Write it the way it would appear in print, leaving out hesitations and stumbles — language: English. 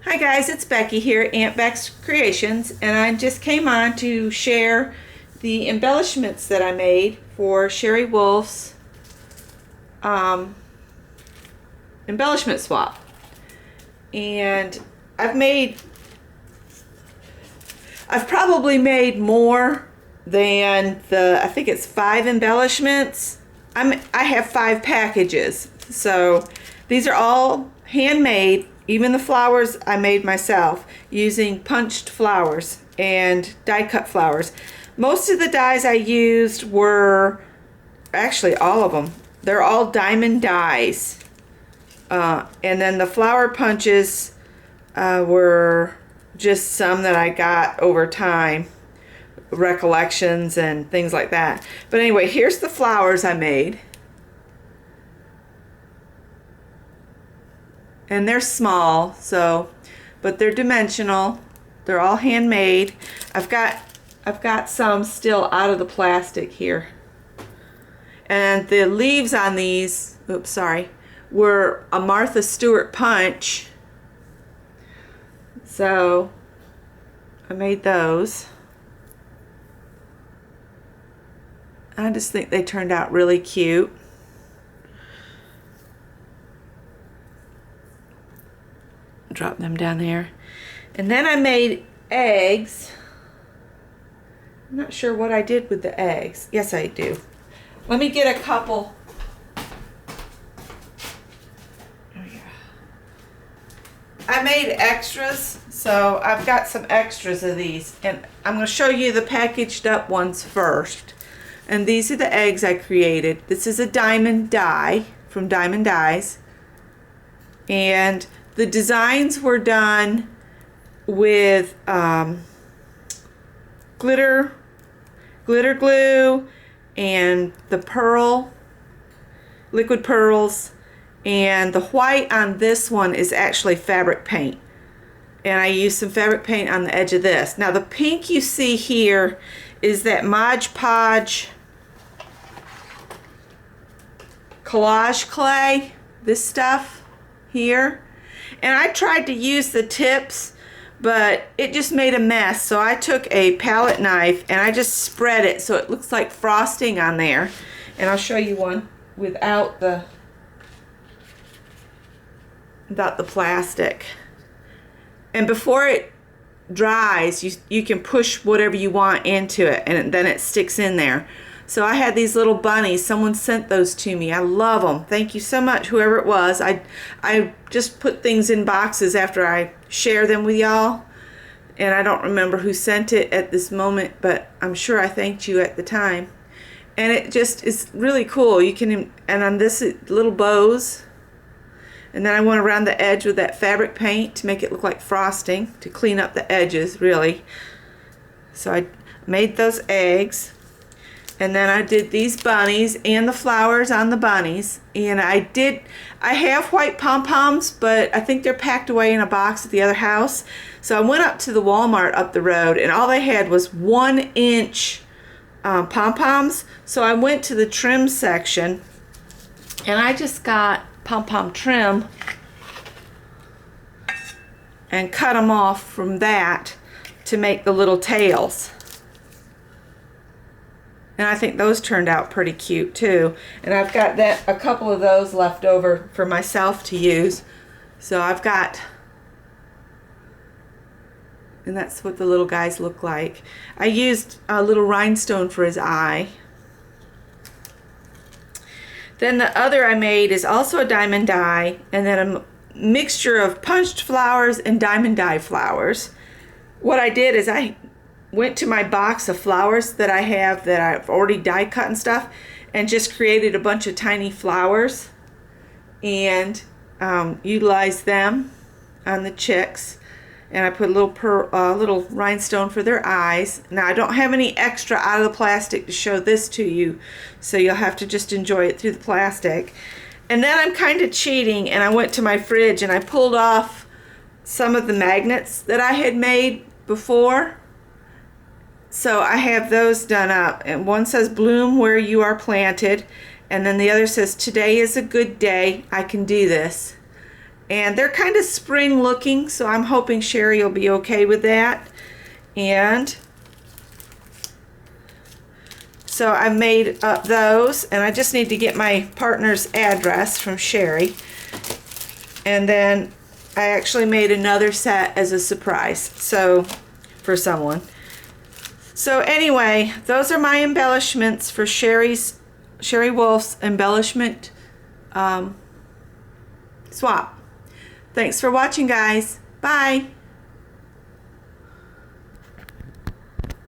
Hi guys, it's Becky here at Aunt Beck's Creations, and I just came on to share the embellishments that I made for Sherry Wolfe's embellishment swap. And I've probably made more than I think it's 5 embellishments. I have 5 packages, so these are all handmade. Even the flowers I made myself using punched flowers and die cut flowers. Most of the dies I used were, actually all of them, they're all diamond dies. And then the flower punches were just some that I got over time, recollections and things like that. But anyway, here's the flowers I made. And they're small, but they're dimensional. They're all handmade. I've got some still out of the plastic here. And the leaves on these, were a Martha Stewart punch. So I made those. I just think they turned out really cute. Drop them down there. And then I made eggs. I'm not sure what I did with the eggs. Yes, I do. Let me get a couple. I made extras, so I've got some extras of these, and I'm going to show you the packaged up ones first. And these are the eggs I created. This is a diamond die from Diamond Dies, and the designs were done with glitter glue and the liquid pearls, and the white on this one is actually fabric paint. And I used some fabric paint on the edge of this. Now the pink you see here is that Mod Podge collage clay, this stuff here. And I tried to use the tips, but it just made a mess. So I took a palette knife and I just spread it so it looks like frosting on there. And I'll show you one without the plastic. And before it dries, you can push whatever you want into it, and then it sticks in there. So I had these little bunnies. Someone sent those to me. I love them. Thank you so much, whoever it was. I just put things in boxes after I share them with y'all. And I don't remember who sent it at this moment, but I'm sure I thanked you at the time. And it just is really cool. You can, and on this, little bows. And then I went around the edge with that fabric paint to make it look like frosting, to clean up the edges, really. So I made those eggs. And then I did these bunnies and the flowers on the bunnies. And I have white pom-poms, but I think they're packed away in a box at the other house. So I went up to the Walmart up the road, and all they had was 1-inch pom-poms. So I went to the trim section, and I just got pom-pom trim and cut them off from that to make the little tails. And I think those turned out pretty cute too. And I've got a couple of those left over for myself to use. So I've got, and that's what the little guys look like. I used a little rhinestone for his eye. Then the other I made is also a diamond die, and then a mixture of punched flowers and diamond die flowers. What I did is I went to my box of flowers that I have that I've already die cut and stuff, and just created a bunch of tiny flowers and utilized them on the chicks. And I put a little rhinestone for their eyes. Now I don't have any extra out of the plastic to show this to you, so you'll have to just enjoy it through the plastic. And then I'm kind of cheating, and I went to my fridge and I pulled off some of the magnets that I had made before. So I have those done up, and one says bloom where you are planted, and then the other says today is a good day, I can do this. And they're kind of spring looking, so I'm hoping Sherry will be okay with that. And so I've made up those, and I just need to get my partner's address from Sherry. And then I actually made another set as a surprise, so for someone. So anyway, those are my embellishments for Sherry Wolfe's embellishment swap. Thanks for watching, guys. Bye.